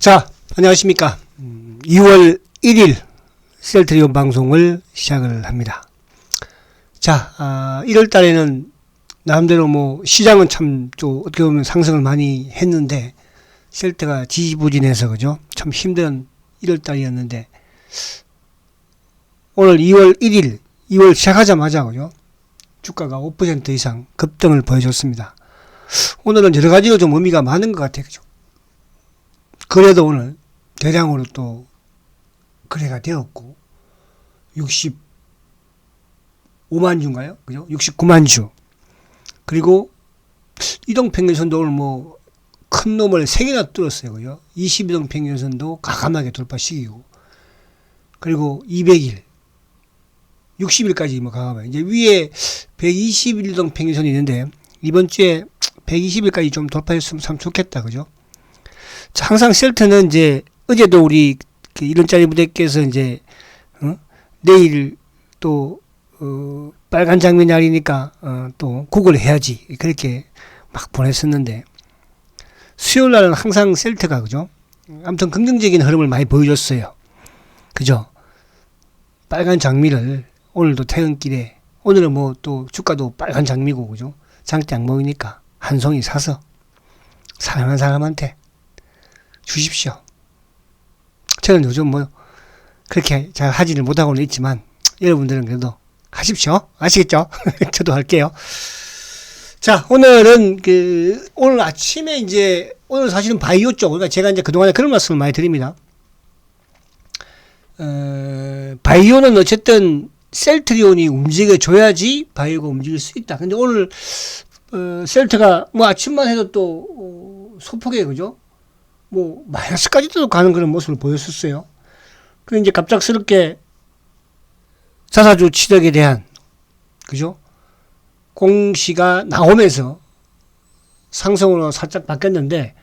자, 안녕하십니까. 2월 1일 셀트리온 방송을 시작을 합니다. 자, 1월 달에는 나름대로 뭐 시장은 참 또 어떻게 보면 상승을 많이 했는데 셀트가 지지부진해서 그죠? 참 힘든 1월 달이었는데 오늘 2월 1일 2월 시작하자마자 그죠? 주가가 5% 이상 급등을 보여줬습니다. 오늘은 여러 가지로 좀 의미가 많은 것 같아요. 그죠? 그래도 오늘 대량으로 또 거래가 되었고 65만 주인가요? 그죠? 69만 주. 그리고 이동평균선도 오늘 뭐 큰 놈을 3개나 뚫었어요. 그죠? 22동 평균선도 과감하게 돌파시키고 그리고 200일 60일까지 뭐 과감하게 이제 위에 121동 평균선이 있는데 이번 주에 120일까지 좀 돌파했으면 참 좋겠다. 그죠? 자, 항상 셀트는 이제 어제도 우리 이런짜리 부대께서 이제 내일 또 빨간 장미 날이니까 또 구글 해야지 그렇게 막 보냈었는데 수요일 날은 항상 셀트가 그죠? 아무튼 긍정적인 흐름을 많이 보여줬어요. 그죠? 빨간 장미를 오늘도 퇴근길에 오늘은 뭐 또 주가도 빨간 장미고 그죠? 장대 양봉이니까 한 송이 사서 사랑하는 사람한테 주십시오. 저는 요즘 뭐 그렇게 잘 하지를 못하고는 있지만 여러분들은 그래도 하십시오. 아시겠죠? 저도 할게요. 자, 오늘은 오늘 아침에 이제 오늘 사실은 바이오 쪽 그러니까 제가 이제 그동안에 그런 말씀을 많이 드립니다. 바이오는 어쨌든 셀트리온이 움직여줘야지 바이오가 움직일 수 있다. 근데 오늘 셀트가 뭐 아침만 해도 또 소폭에 그죠? 뭐 마이너스까지도 가는 그런 모습을 보였었어요. 그리고 이제 갑작스럽게 자사주 취득에 대한 그죠? 공시가 나오면서 상승으로 살짝 바뀌었는데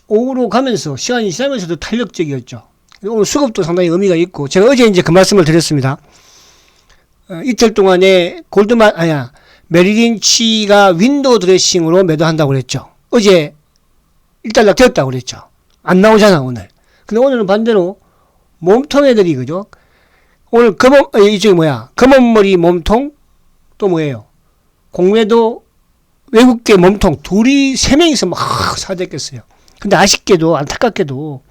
오후로 가면서 시간이 지나면서도 탄력적이었죠. 오늘 수급도 상당히 의미가 있고 제가 어제 이제 그 말씀을 드렸습니다. 이틀 동안에 메리린치가 윈도우 드레싱으로 매도한다고 그랬죠. 어제 일단락 되었다고 그랬죠. 안 나오잖아 오늘. 근데 오늘은 반대로 몸통 애들이 그죠? 오늘 검은머리 몸통 또 뭐예요? 공매도 외국계 몸통 둘이 3명이서 막 사댔겠어요. 근데 아쉽게도 안타깝게도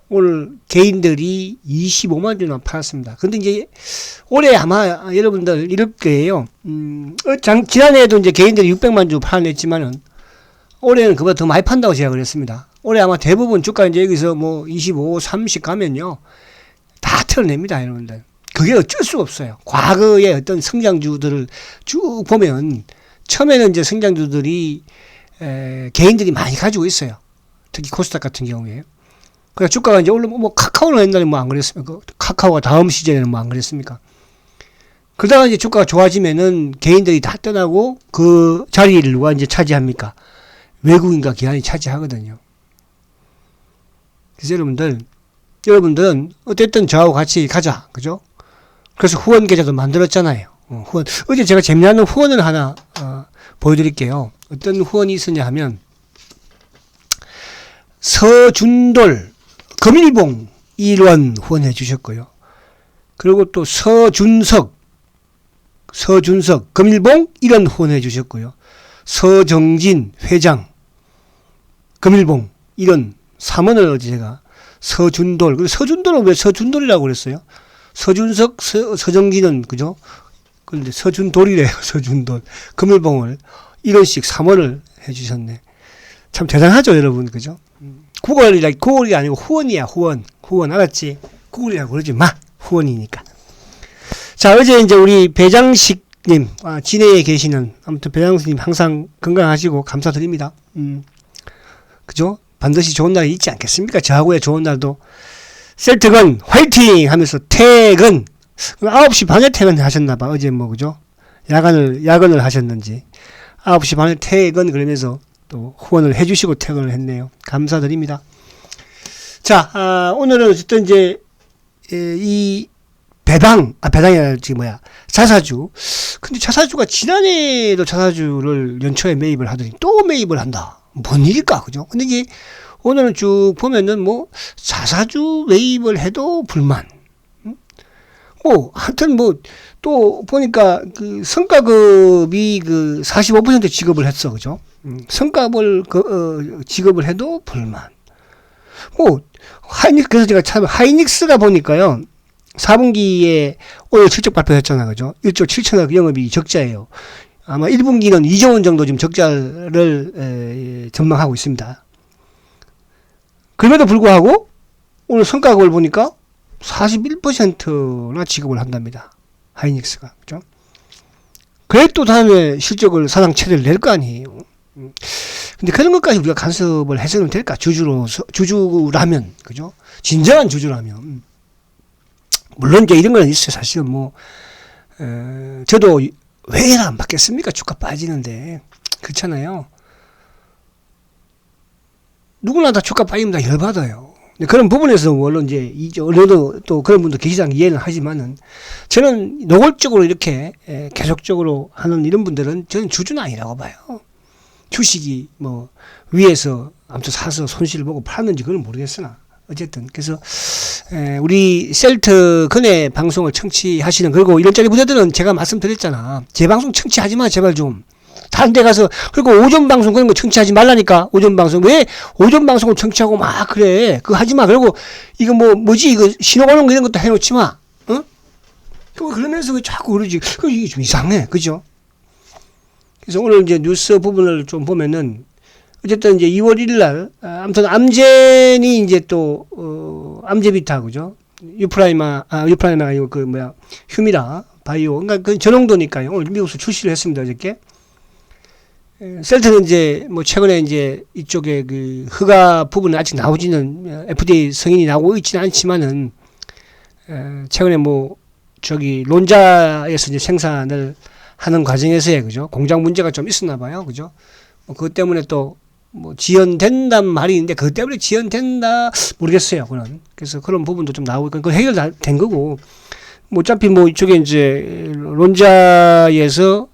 오늘 개인들이 25만 주나 팔았습니다. 근데 이제 올해 아마 여러분들 이럴 거예요. 지난해에도 이제 개인들이 600만 주 팔아냈지만은 올해는 그보다 더 많이 판다고 제가 그랬습니다. 올해 아마 대부분 주가 이제 여기서 뭐 25, 30 가면요. 다 털어냅니다, 여러분들. 그게 어쩔 수가 없어요. 과거의 어떤 성장주들을 쭉 보면 처음에는 이제 성장주들이 개인들이 많이 가지고 있어요. 특히 코스닥 같은 경우에. 그러니까 주가가 이제 올라 뭐 카카오는 옛날에 뭐 안 그랬습니까? 카카오가 다음 시즌에는 뭐 안 그랬습니까? 그러다가 이제 주가가 좋아지면은 개인들이 다 떠나고 그 자리를 누가 이제 차지합니까? 외국인과 기관이 차지하거든요. 그래서 여러분들은 어쨌든 저하고 같이 가자. 그죠? 그래서 후원 계좌도 만들었잖아요. 후원. 어제 제가 재미나는 후원을 하나 보여드릴게요. 어떤 후원이 있었냐 하면 서준돌 금일봉 1원 후원해 주셨고요. 그리고 또 서준석 금일봉 1원 후원해 주셨고요. 서정진 회장 금일봉 1원 3원을 어제 제가 서준돌 그리고 서준돌은 왜 서준돌이라고 그랬어요? 서준석 서정진은 그죠? 그런데 서준돌이래요. 서준돌 금일봉을 1원씩 3원을 해주셨네. 참 대단하죠 여러분. 그죠? 구걸이 아니고 후원이야. 후원 알았지? 구걸이라고 그러지 마. 후원이니까. 자, 어제 이제 우리 배장식님 진해에 계시는 아무튼 배장식님 항상 건강하시고 감사드립니다. 그죠? 반드시 좋은 날이 있지 않겠습니까? 저하고의 좋은 날도 셀트건 화이팅 하면서 퇴근 9시 반에 퇴근하셨나봐. 어제 뭐 그죠? 야근을 하셨는지 9시 반에 퇴근 그러면서 또 후원을 해주시고 퇴근을 했네요. 감사드립니다. 자, 오늘은 어쨌든 이제 이 배당이 아니라 자사주. 근데 자사주가 지난해에도 자사주를 연초에 매입을 하더니 또 매입을 한다. 뭔 일일까, 그죠? 근데 이게 오늘은 쭉 보면은 뭐 자사주 매입을 해도 불만. 하여튼 또 보니까 그 성과급이 그 45% 지급을 했어, 그죠? 성과급을 지급을 해도 불만. 그래서 제가 참 하이닉스가 보니까요, 4분기에 오늘 실적 발표했잖아, 그죠? 1조 7천억 영업이익 적자예요. 아마 1분기는 2조 원 정도 지금 적자를 전망하고 있습니다. 그럼에도 불구하고 오늘 성과급을 보니까 41%나 지급을 한답니다. 하이닉스가. 그죠? 그래 또 다음에 실적을 사상 최대를 낼 거 아니에요. 근데 그런 것까지 우리가 간섭을 해서는 될까? 주주라면. 그죠? 진정한 주주라면. 물론 이제 이런 건 있어요. 사실은 저도 왜 안 받겠습니까? 주가 빠지는데. 그렇잖아요. 누구나 다 주가 빠지면 다 열받아요. 그런 부분에서 물론 이제 어느도 또 그런 분도 계시다는 이해는 하지만은 저는 노골적으로 이렇게 계속적으로 하는 이런 분들은 저는 주주는 아니라고 봐요. 주식이 위에서 아무튼 사서 손실을 보고 팔았는지 그건 모르겠으나 어쨌든 그래서 우리 셀트 근의 방송을 청취하시는 그리고 이런짜리 부자들은 제가 말씀드렸잖아. 제 방송 청취하지 마 제발 좀. 다른 데 가서 그리고 오전 방송 그런 거 청취하지 말라니까. 오전 방송 왜 오전 방송을 청취하고 막 그래. 그거 하지 마. 그리고 이거 뭐지 이거 신호 오는 거 이런 것도 해놓지 마. 어? 그러면서 왜 자꾸 그러지. 이게 좀 이상해. 그죠? 그래서 오늘 이제 뉴스 부분을 좀 보면은 어쨌든 이제 2월 1일 날 아무튼 암젠이 이제 또 암제비타 그죠? 유프라이마가 아니고 휴미라 바이오 그러니까 그 저농도니까요. 오늘 미국에서 출시를 했습니다. 어저께. 셀트는 이제 최근에 이제 이쪽에 그 허가 부분은 아직 나오지는 FDA 승인이 나오고 있지는 않지만은 최근에 론자에서 이제 생산을 하는 과정에서의 그죠 공장 문제가 좀 있었나 봐요. 그죠? 그것 때문에 또 지연된단 말이 있는데 그것 때문에 지연된다 모르겠어요. 그래서 그런 부분도 좀 나오고 그 해결된 거고 어차피 이쪽에 이제 론자에서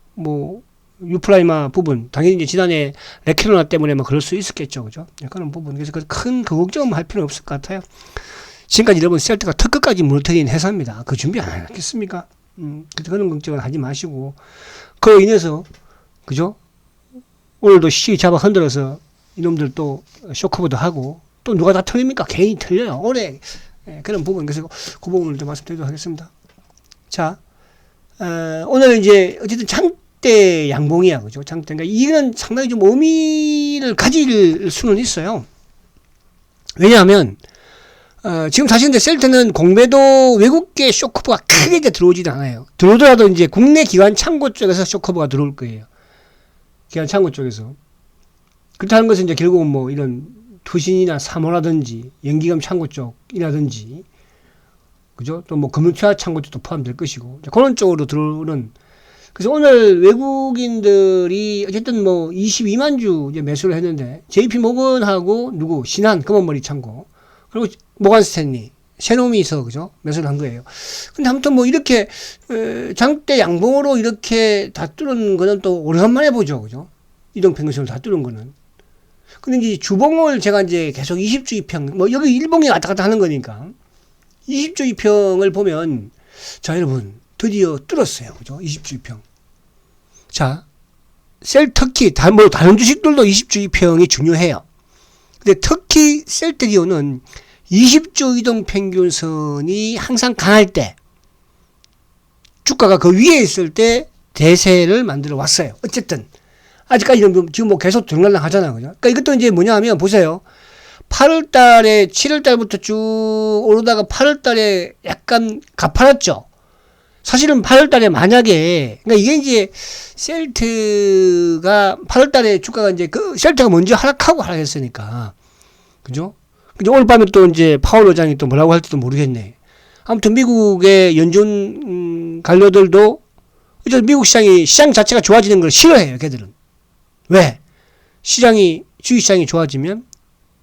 유프라이마 부분 당연히 이제 지난해 레케로나 때문에 그럴 수 있었겠죠. 그죠? 그런 부분 그래서 큰 걱정은 할 필요는 없을 것 같아요. 지금까지 여러분 셀트가 턱끝까지 무너뜨린 회사입니다. 그 준비 안 했겠습니까? 그래서 그런 걱정은 하지 마시고 그로 인해서 그죠? 오늘도 시기 잡아 흔들어서 이놈들 또 쇼크보드 하고 또 누가 다 틀립니까? 개인이 틀려요. 올해 그런 부분 그래서 그 부분을 좀 말씀드리도록 하겠습니다. 자, 오늘은 이제 어쨌든 장대 양봉이야, 그죠? 장대. 그러니까 이건 상당히 좀 의미를 가질 수는 있어요. 왜냐하면 지금 사실 근데 셀트는 공매도 외국계 쇼커버가 크게 이제 들어오지도 않아요. 들어오더라도 이제 국내 기관 창고 쪽에서 쇼커버가 들어올 거예요. 기관 창고 쪽에서. 그렇다는 것은 이제 결국은 이런 투신이나 사모라든지 연기금 창고 쪽이라든지 그죠? 또 금융투자 창고 쪽도 포함될 것이고 그런 쪽으로 들어오는 그래서 오늘 외국인들이 어쨌든 22만 주 이제 매수를 했는데 JP 모건하고 신한 검은머리 창고 그리고 모간 스탠리 셰노미서 그죠? 매수를 한 거예요. 근데 아무튼 이렇게 장대 양봉으로 이렇게 다 뚫은 거는 또 오래간만에 보죠. 그죠? 이동평균선을 다 뚫은 거는. 근데 이제 주봉을 제가 이제 계속 20주 2평 여기 일봉이 왔다 갔다 하는 거니까 20주 2평을 보면 자 여러분 드디어 뚫었어요. 그죠? 20주 2평. 자, 특히 다른 주식들도 20주 2평이 중요해요. 근데 특히 셀트리온은 20주 이동평균선이 항상 강할 때 주가가 그 위에 있을 때 대세를 만들어 왔어요. 어쨌든 아직까지는 지금 계속 들락날락 하잖아요. 그죠? 그러니까 이것도 이제 뭐냐 하면 보세요. 8월 달에 7월 달부터 쭉 오르다가 8월 달에 약간 가팔았죠. 사실은 8월 달에 만약에 그러니까 이게 이제 셀트가 8월 달에 주가가 이제 셀트가 먼저 하락했으니까. 그죠? 오늘 밤에 또 이제 파월 의장이 또 뭐라고 할지도 모르겠네. 아무튼 미국의 연준 관료들도 어쨌든 미국 시장 자체가 좋아지는 걸 싫어해요. 걔들은. 왜? 주식시장이 좋아지면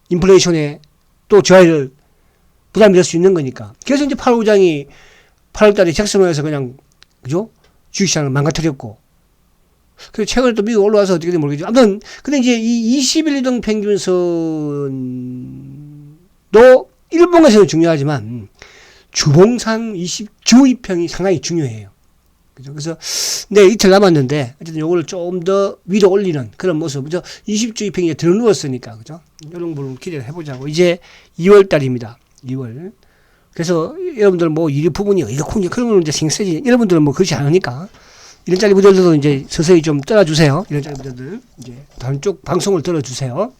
인플레이션에 또 저하를 부담이 될 수 있는 거니까. 그래서 이제 파월 의장이 8월 달에 잭슨홀에서 그냥 그죠? 주식시장을 망가뜨렸고 그래서 최근에 또 미국 올라와서 어떻게 될지 모르겠죠. 아무튼, 근데 이제 이 21 이동 평균선도 일본에서는 중요하지만 주봉상 20주 이평이 상당히 중요해요. 그죠? 그래서, 네, 이틀 남았는데, 어쨌든 요거를 좀 더 위로 올리는 그런 모습. 그죠? 20주 이평이 들어 누웠으니까, 그죠? 이런 부분 기대를 해보자고. 이제 2월 달입니다. 2월. 그래서 여러분들 뭐 유리 부분이 이렇게 그런 건 이제 신경 쓰지. 여러분들은 뭐 그렇지 않으니까. 이런 짜리 부들도 이제 서서히 좀 떠나주세요. 이런 짜리 부들들. 이제 다른 쪽 방송을 들어주세요.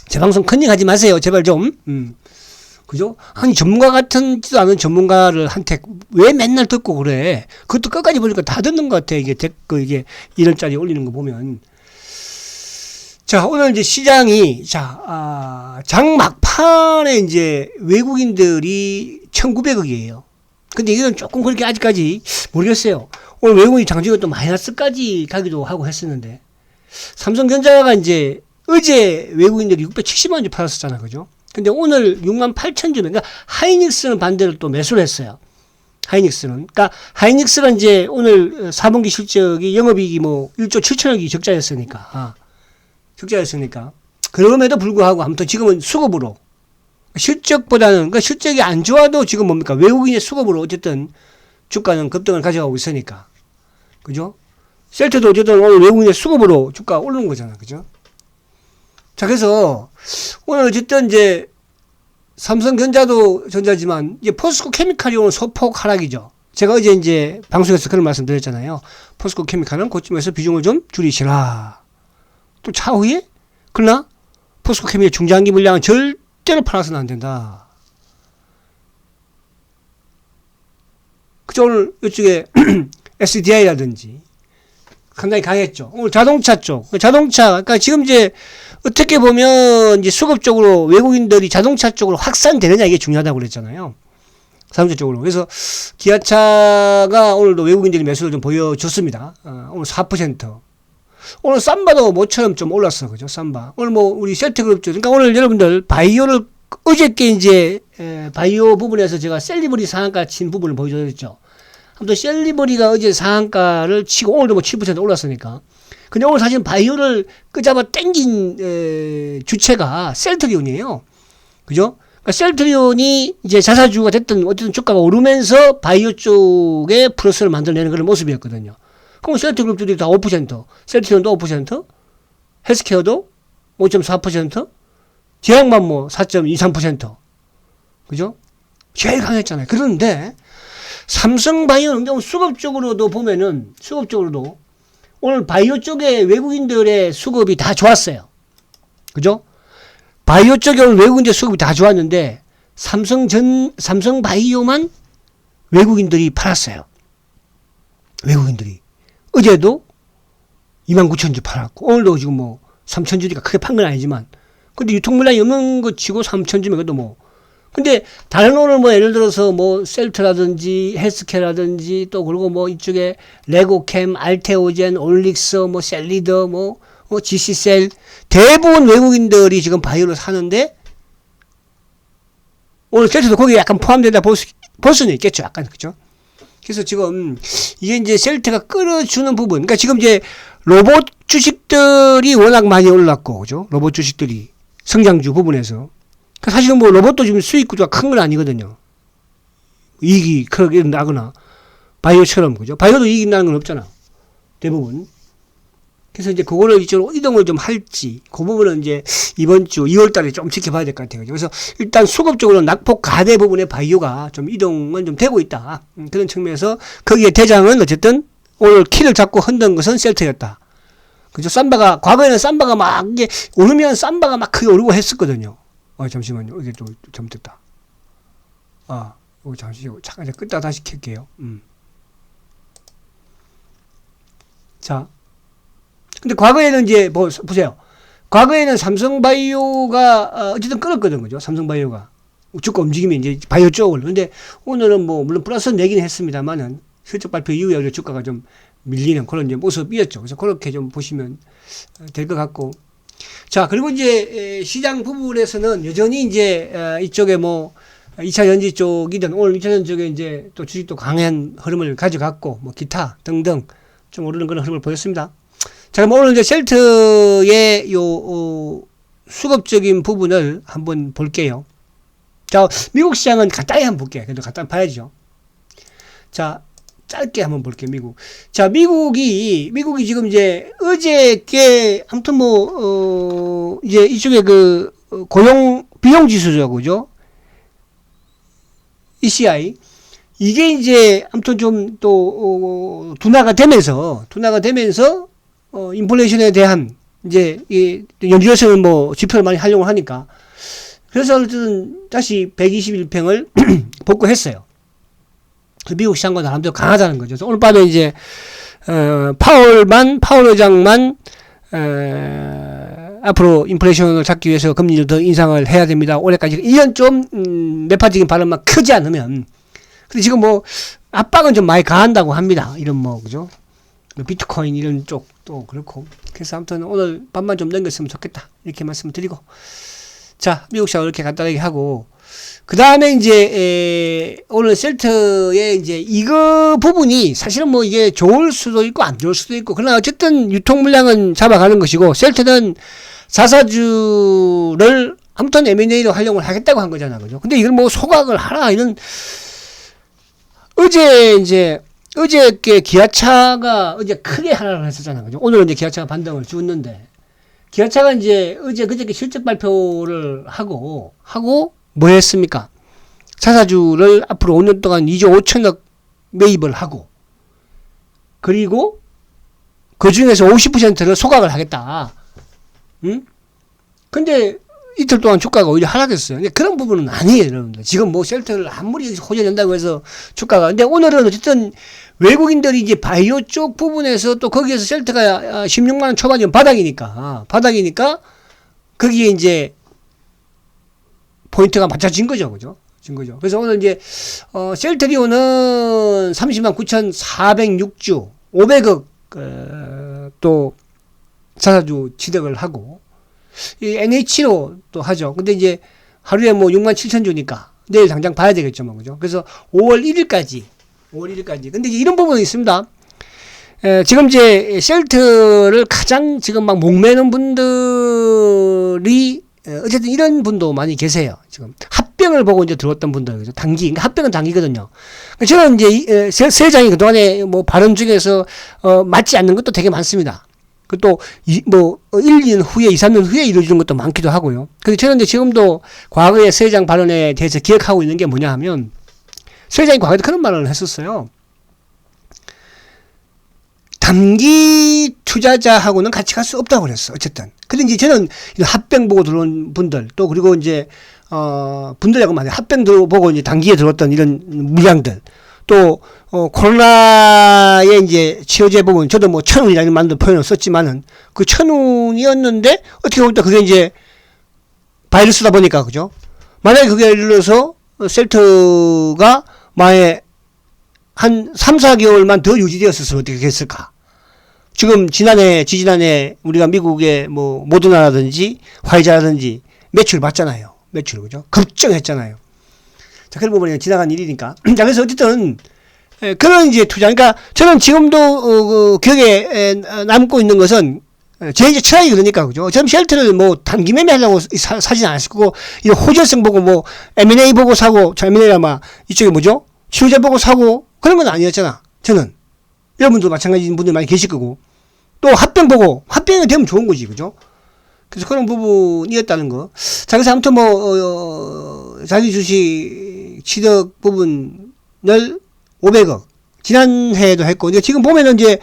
제 방송 컨닝하지 마세요. 제발 좀. 그죠? 아니, 전문가 같지도 않은 전문가를 한테 왜 맨날 듣고 그래? 그것도 끝까지 보니까 다 듣는 것 같아. 이게 댓글, 이게 이런 짜리 올리는 거 보면. 자, 오늘 이제 시장이, 장 막판에 이제 외국인들이 1900억이에요. 근데 이건 조금 그렇게 아직까지 모르겠어요. 오늘 외국인 장중에 또 마이너스까지 가기도 하고 했었는데. 삼성전자가 이제 어제 외국인들이 670만 주 팔았었잖아. 그죠? 근데 오늘 6만 8천 주, 그러니까 하이닉스는 반대로 또 매수를 했어요. 하이닉스는. 그러니까 하이닉스가 이제 오늘 4분기 실적이 영업이익이 뭐 1조 7천억이 적자였으니까. 적자였으니까. 그럼에도 불구하고 아무튼 지금은 수급으로. 실적보다는, 그러니까 실적이 안 좋아도 지금 뭡니까? 외국인의 수급으로 어쨌든 주가는 급등을 가져가고 있으니까. 그죠? 셀트도 어쨌든 오늘 외국인의 수급으로 주가 오르는 거잖아. 그죠? 자, 그래서 오늘 어쨌든 이제 삼성전자도 전자지만 이제 포스코 케미칼이 오늘 소폭 하락이죠. 제가 어제 이제 방송에서 그런 말씀 드렸잖아요. 포스코 케미칼은 고점에서 비중을 좀 줄이시라. 또 차후에? 그러나 포스코 케미의 중장기 물량은 절대로 팔아서는 안 된다. 그죠? 오늘 이쪽에 SDI라든지 상당히 강했죠. 오늘 자동차 쪽. 그러니까 지금 이제 어떻게 보면 이제 수급적으로 외국인들이 자동차 쪽으로 확산되느냐 이게 중요하다고 그랬잖아요. 자동차 쪽으로. 그래서 기아차가 오늘도 외국인들이 매수를 좀 보여줬습니다. 오늘 4%. 오늘 삼바도 모처럼 좀 올랐어. 그죠? 삼바. 오늘 뭐 우리 셀트그룹 쪽. 그러니까 오늘 여러분들 바이오를 어저께 이제 바이오 부분에서 제가 셀리버리 상한가 친 부분을 보여드렸죠. 아무튼 셀리버리가 어제 상한가를 치고 오늘도 뭐 7% 올랐으니까. 근데 오늘 사실 바이오를 끄잡아 땡긴 주체가 셀트리온이에요. 그죠? 그러니까 셀트리온이 이제 자사주가 됐던 어쨌든 주가가 오르면서 바이오 쪽에 플러스를 만들어내는 그런 모습이었거든요. 그럼 셀트그룹들이 다 5%, 셀트리온도 5%, 헬스케어도 5.4%, 제약만 뭐 4.23%. 그죠? 제일 강했잖아요. 그런데 삼성바이오는 수급적으로도 보면은 수급적으로도 오늘 바이오 쪽에 외국인들의 수급이 다 좋았어요. 그죠? 바이오 쪽에 오늘 외국인들 수급이 다 좋았는데 삼성바이오만 외국인들이 팔았어요. 외국인들이. 어제도 29,000주 팔았고 오늘도 지금 뭐 3,000주니까 크게 판 건 아니지만 근데 유통물량이 없는 거 치고 3,000주면 그래도 뭐 근데 다른 오늘 뭐 예를 들어서 뭐 셀트라든지 헬스케라든지 또 그리고 뭐 이쪽에 레고캠, 알테오젠, 올릭스, 뭐 셀리더, 뭐 GC셀 대부분 외국인들이 지금 바이오를 사는데 오늘 셀트도 거기에 약간 포함된다 볼 수는 있겠죠. 약간 그죠? 그래서 지금 이게 이제 셀트가 끌어주는 부분. 그러니까 지금 이제 로봇 주식들이 워낙 많이 올랐고 그죠? 로봇 주식들이 성장주 부분에서. 사실은 뭐 로봇도 지금 수익 구조가 큰 건 아니거든요. 이익이 크게 나거나 바이오처럼 그죠? 바이오도 이익이 나는 건 없잖아. 대부분. 그래서 이제 그거를 이쪽으로 이동을 좀 할지 그 부분은 이제 이번 주 2월 달에 좀 지켜봐야 될 것 같아요. 그래서 일단 수급적으로 낙폭 가대 부분의 바이오가 좀 이동은 좀 되고 있다. 그런 측면에서 거기에 대장은 어쨌든 오늘 키를 잡고 흔든 것은 셀트였다. 그죠? 삼바가 과거에는 삼바가 막 이게 오르면 삼바가 막 크게 오르고 했었거든요. 잠시만요. 이게 또 잘못됐다. 이거 잠깐 끄다가 다시 켤게요. 자. 근데 과거에는 이제 보세요. 과거에는 삼성바이오가 어쨌든 끌었거든. 그죠? 삼성바이오가. 주가 움직이면 이제 바이오 쪽을. 근데 오늘은 뭐 물론 플러스 내기는 했습니다만은 실적 발표 이후에 주가가 좀 밀리는 그런 이제 모습이었죠. 그래서 그렇게 좀 보시면 될 것 같고. 자, 그리고 이제 시장 부분에서는 여전히 이제 이쪽에 뭐 2차 전지 쪽이든 오늘 2차 전지 쪽에 이제 또 주식도 강한 흐름을 가져갔고 뭐 기타 등등 좀 오르는 그런 흐름을 보였습니다. 자, 그럼 오늘 이제 셀트의 수급적인 부분을 한번 볼게요. 자, 미국 시장은 간단히 한번 볼게요. 그래도 간단히 봐야죠. 자, 짧게 한번 볼게요, 미국. 자, 미국이 지금 이제 어저께, 아무튼 이제 이쪽에 비용 지수죠, 그죠? ECI. 이게 이제 아무튼 좀 또 둔화가 되면서 인플레이션에 대한 이제 연준에서는 지표를 많이 하려고 하니까 그래서 어쨌든 다시 121평을 복구했어요. 미국 시장과 나름대로 강하다는 거죠. 그래서 오늘 밤에 이제 파월 의장만 앞으로 인플레이션을 잡기 위해서 금리를 더 인상을 해야 됩니다. 올해까지 이런 좀 매파적인 발언만 크지 않으면. 근데 지금 압박은 좀 많이 가한다고 합니다. 이런 그죠? 비트코인 이런 쪽도 그렇고. 그래서 아무튼 오늘 밤만 좀 넘겼으면 좋겠다. 이렇게 말씀을 드리고. 자, 미국 시장 이렇게 간단하게 하고. 그 다음에 이제, 오늘 셀트의 이제 이거 부분이 사실은 이게 좋을 수도 있고 안 좋을 수도 있고. 그러나 어쨌든 유통 물량은 잡아가는 것이고, 셀트는 자사주를 아무튼 M&A로 활용을 하겠다고 한 거잖아. 그죠? 근데 이걸 소각을 하라. 이런, 어저께 기아차가 어제 크게 하락을 했었잖아요. 그죠? 오늘은 이제 기아차가 반등을 주었는데, 기아차가 이제 그저께 실적 발표를 하고 뭐 했습니까? 자사주를 앞으로 5년 동안 2조 5천억 매입을 하고, 그리고 그 중에서 50%를 소각을 하겠다. 응? 근데 이틀 동안 주가가 오히려 하락했어요. 근데 그런 부분은 아니에요, 여러분들. 지금 셀트를 아무리 호전된다고 해서 주가가. 근데 오늘은 어쨌든 외국인들이 이제 바이오 쪽 부분에서 또 거기에서 셀트가 16만원 초반이면 바닥이니까, 거기에 이제 포인트가 맞춰진 거죠, 그죠? 그래서 오늘 이제, 셀트리온은 309,406주, 500억, 또, 자사주 취득을 하고, 이 NH로 또 하죠. 근데 이제 하루에 67,000주니까 내일 당장 봐야 되겠죠, 그죠? 그래서 5월 1일까지. 근데 이제 이런 부분이 있습니다. 지금 이제 셀트를 가장 지금 막 목매는 분들이 어쨌든 이런 분도 많이 계세요. 지금 합병을 보고 이제 들어왔던 분들, 그죠? 단기, 그러니까 합병은 단기거든요. 저는 이제 세장이 그동안에 발언 중에서 맞지 않는 것도 되게 많습니다. 또 1, 2년 후에, 2, 3년 후에 이루어지는 것도 많기도 하고요. 근데 저는 이제 지금도 과거의 세장 발언에 대해서 기억하고 있는 게 뭐냐 하면, 세장이 과거에도 그런 말을 했었어요. 단기 투자자하고는 같이 갈 수 없다고 그랬어, 어쨌든. 근데 이제 저는 합병 보고 들어온 분들, 또 그리고 이제, 분들하고 만약 합병 보고 이제 단기에 들어왔던 이런 물량들, 또, 코로나에 이제 치료제 부분, 저도 1,000원이라는 만든 표현을 썼지만은, 그 1,000원이었는데, 어떻게 보면 그게 이제, 바이러스다 보니까, 그죠? 만약에 그게 예를 들어서, 셀트가, 만약에, 한 3, 4개월만 더 유지되었었으면 어떻게 했을까? 지금 지지난해, 우리가 미국의 모더나라든지, 화이자라든지, 매출 봤잖아요. 그죠? 급증했잖아요. 자, 그런 부분이 지나간 일이니까. 자, 그래서 어쨌든, 그런 이제 투자. 그러니까 저는 지금도, 기억에 남고 있는 것은, 제 이제 철학이 그러니까, 그죠? 저는 셀트를 단기 매매하려고 사진 않았을 거고, 이런 호전성 보고 M&A 보고 사고, M&A가 이쪽에 뭐죠? 치료제 보고 사고, 그런 건 아니었잖아. 저는. 여러분도 마찬가지인 분들 많이 계실 거고, 또 합병 보고, 합병이 되면 좋은 거지, 그죠? 그래서 그런 부분이었다는 거. 자, 그래서 아무튼 자기 주식 취득 부분을 500억. 지난해에도 했고, 근데 지금 보면은 이제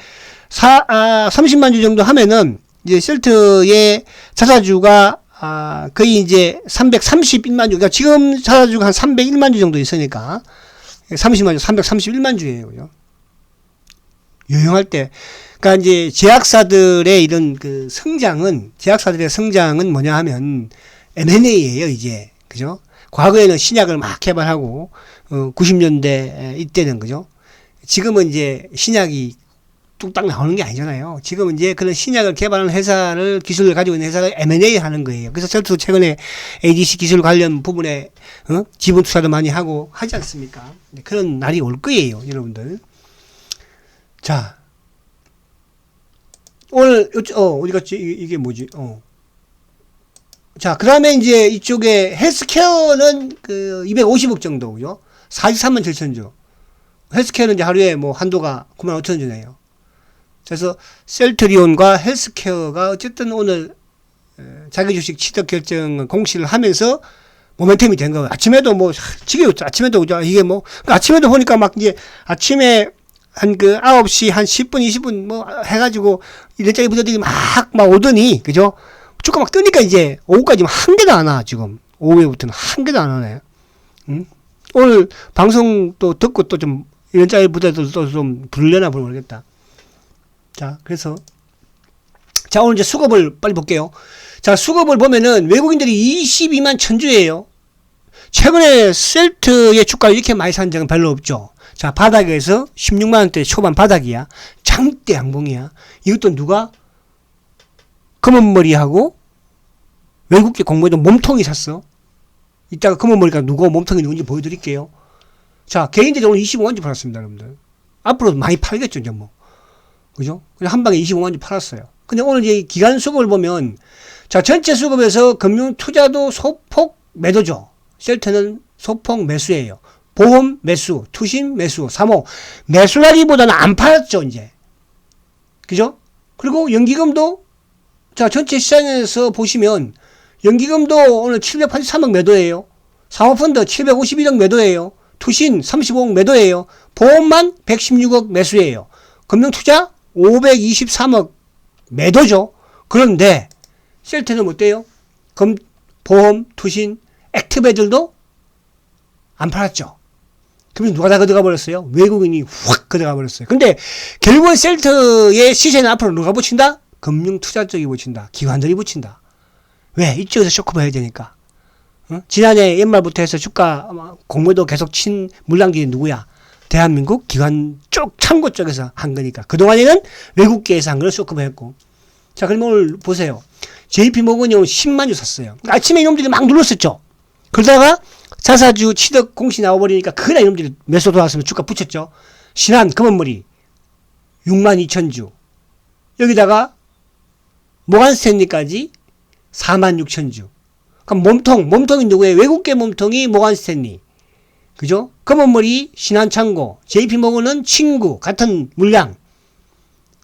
30만 주 정도 하면은 이제 셀트의 자사주가 거의 이제 331만 주. 그러니까 지금 자사주가 한 301만 주 정도 있으니까 30만 주, 331만 주예요. 그죠? 유용할 때. 그러니까 이제 제약사들의 이런 제약사들의 성장은 뭐냐 하면 M&A예요, 이제. 그죠? 과거에는 신약을 막 개발하고, 90년대 이때는, 그죠? 지금은 이제 신약이 뚝딱 나오는 게 아니잖아요. 지금은 이제 그런 신약을 개발하는 기술을 가지고 있는 회사를 M&A 하는 거예요. 그래서 저도 최근에 ADC 기술 관련 부분에, 지분 투자도 많이 하고 하지 않습니까? 그런 날이 올 거예요, 여러분들. 자, 오늘 어디 갔지? 이게 뭐지? 자, 그다음에 이제 이쪽에 헬스케어는 그 250억 정도고요. 43만 7천주. 헬스케어는 이제 하루에 뭐 한도가 9만 5천 주네요. 그래서 셀트리온과 헬스케어가 어쨌든 오늘 자기 주식 취득 결정을 공시를 하면서 모멘텀이 된 거예요. 아침에도 뭐 지겨웠죠. 아침에도 이게 뭐 아침에도 보니까 막 이제 아침에 한 그 9시 한 10분 20분 뭐 해가지고 이런저런 분들이 막 오더니 그죠? 주가 막 뜨니까 이제 오후까지 한 개도 안 와. 지금 오후에부터는 한 개도 안 오네. 응? 오늘 방송 또 듣고 또 좀 이런저런 분들도 또 좀 부르려나 모르겠다. 자, 그래서 자, 오늘 이제 수급을 빨리 볼게요. 자, 수급을 보면은 외국인들이 22만 천주예요. 최근에 셀트의 주가를 이렇게 많이 산 적은 별로 없죠. 자, 바닥에서 16만원대 초반 바닥이야. 장대 양봉이야. 이것도 누가? 검은머리하고 외국계 공모도 몸통이 샀어. 이따가 검은머리가 누구 몸통이 누군지 보여드릴게요. 자, 개인들이 오늘 25만주 팔았습니다, 여러분들. 앞으로 많이 팔겠죠, 이제 뭐. 그죠? 그냥 한 방에 25만주 팔았어요. 근데 오늘 이제 기간 수급을 보면, 자, 전체 수급에서 금융 투자도 소폭 매도죠. 셀트는 소폭 매수예요. 보험 매수, 투신 매수, 사모 매수라기보다는 안 팔았죠, 이제. 그죠? 그리고 연기금도, 자, 전체 시장에서 보시면, 연기금도 오늘 783억 매도예요. 사모펀드 751억 매도예요. 투신 35억 매도예요. 보험만 116억 매수예요. 금융투자 523억 매도죠. 그런데 셀트는 어때요? 보험, 투신, 액티브들도 안 팔았죠. 그러면 누가 다 걷어가 버렸어요? 외국인이 확 걷어가 버렸어요. 근데 결국은 셀트의 시세는 앞으로 누가 붙인다? 금융투자 쪽이 붙인다. 기관들이 붙인다. 왜? 이쪽에서 쇼크가 해야 되니까. 지난해 연말부터 해서 주가 공매도 계속 친 물량들이 누구야? 대한민국 기관 쪽, 창고 쪽에서 한 거니까. 그동안에는 외국계에서 한 걸 쇼크가 했고. 자, 그럼 오늘 보세요. JP모건이 오늘 10만주 샀어요. 아침에 이놈들이 막 눌렀었죠. 그러다가 자사주 취득 공시 나와버리니까 그날 이놈들이 매수 돌아왔으면 주가 붙였죠. 신한, 검은머리 6만 2천주. 여기다가 모간스탠리까지 4만 6천주. 그럼 몸통이 누구예요? 외국계 몸통이 모간스탠리. 그죠? 검은머리 신한창고, JP모건은 친구, 같은 물량.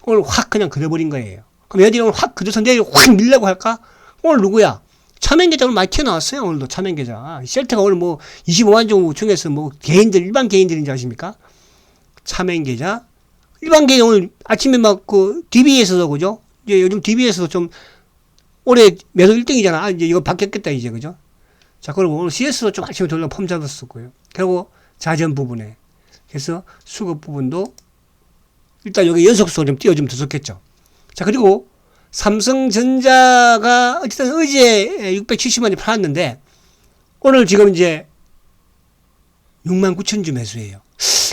오늘 확 그냥 그려버린 거예요. 그럼 얘들이 오늘 확 그려서 내일 확 밀려고 할까? 오늘 누구야? 차명계좌 오늘 많이 튀어나왔어요. 오늘도 차명계좌. 셀트가 오늘 뭐 25만 종 중에서 뭐 일반 개인들인지 아십니까? 차명계좌. 일반 개인 오늘 아침에 막 그 DB에서도 그죠? 이제 요즘 DB에서도 좀 올해 매도 1등이잖아. 이제 이거 바뀌었겠다, 이제, 그죠? 자, 그리고 오늘 CS도 좀 아침에 돌려 폼 잡았었고요. 그리고 자전 부분에. 그래서 수급 부분도 일단 여기 연속수로 좀 띄워주면 더 좋겠죠. 자, 그리고 삼성전자가 어쨌든 어제 670만이 팔았는데 오늘 지금 이제 6만 9천 주 매수예요.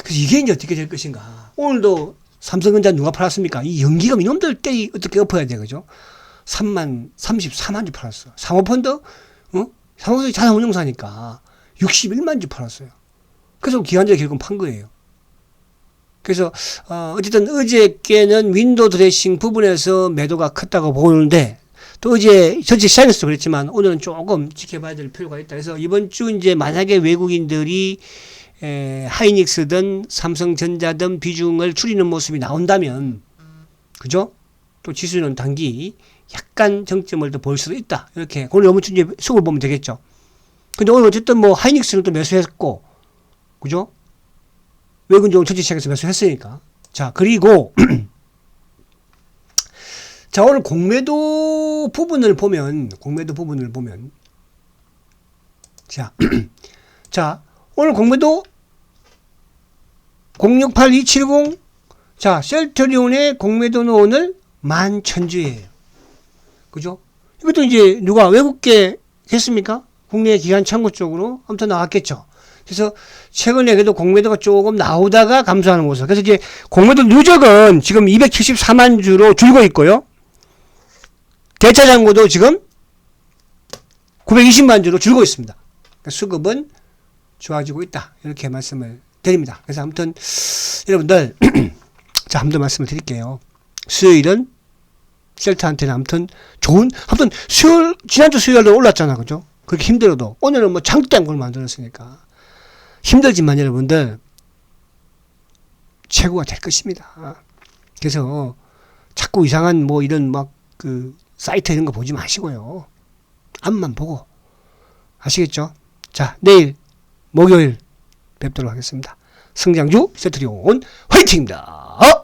그래서 이게 이제 어떻게 될 것인가. 오늘도 삼성전자 누가 팔았습니까? 이 연기금 이놈들 때이 어떻게 엎어야 돼, 그죠? 3만 34만 주 팔았어. 사모펀드, 사모펀드 자산운용사니까 61만 주 팔았어요. 그래서 기관장이 결국 판 거예요. 그래서 어쨌든 어저께는 윈도우 드레싱 부분에서 매도가 컸다고 보는데 또 어제 전체 시장에서도 그랬지만 오늘은 조금 지켜봐야 될 필요가 있다. 그래서 이번 주 이제 만약에 외국인들이 하이닉스든 삼성전자든 비중을 줄이는 모습이 나온다면, 그죠? 또 지수는 단기 약간 정점을 더 볼 수도 있다. 이렇게 오늘 너무 이제 수급을 보면 되겠죠. 근데 오늘 어쨌든 뭐 하이닉스는 또 매수했고, 그죠? 외국인적으로 전체 시장에서 매수했으니까. 자, 그리고 자, 오늘 공매도 부분을 보면 자, 오늘 공매도 068270 자, 셀트리온의 공매도는 오늘 11,000주예요. 그죠? 이것도 이제 누가 외국계 했습니까? 국내 기관 창구 쪽으로 아무튼 나왔겠죠. 그래서 최근에 그래도 공매도가 조금 나오다가 감소하는 모습. 그래서 이제 공매도 누적은 지금 274만 주로 줄고 있고요. 대차 잔고도 지금 920만 주로 줄고 있습니다. 그러니까 수급은 좋아지고 있다. 이렇게 말씀을 드립니다. 그래서 아무튼 여러분들 자, 한번 더 말씀을 드릴게요. 수요일은 셀트한테는 아무튼 아무튼 지난주 수요일도 올랐잖아. 그죠? 그렇게 힘들어도. 오늘은 뭐 장대한 걸 만들었으니까. 힘들지만 여러분들, 최고가 될 것입니다. 그래서 자꾸 이상한 뭐 이런 사이트 이런 거 보지 마시고요. 앞만 보고. 아시겠죠? 자, 내일, 목요일 뵙도록 하겠습니다. 승장주 세트리온 화이팅입니다.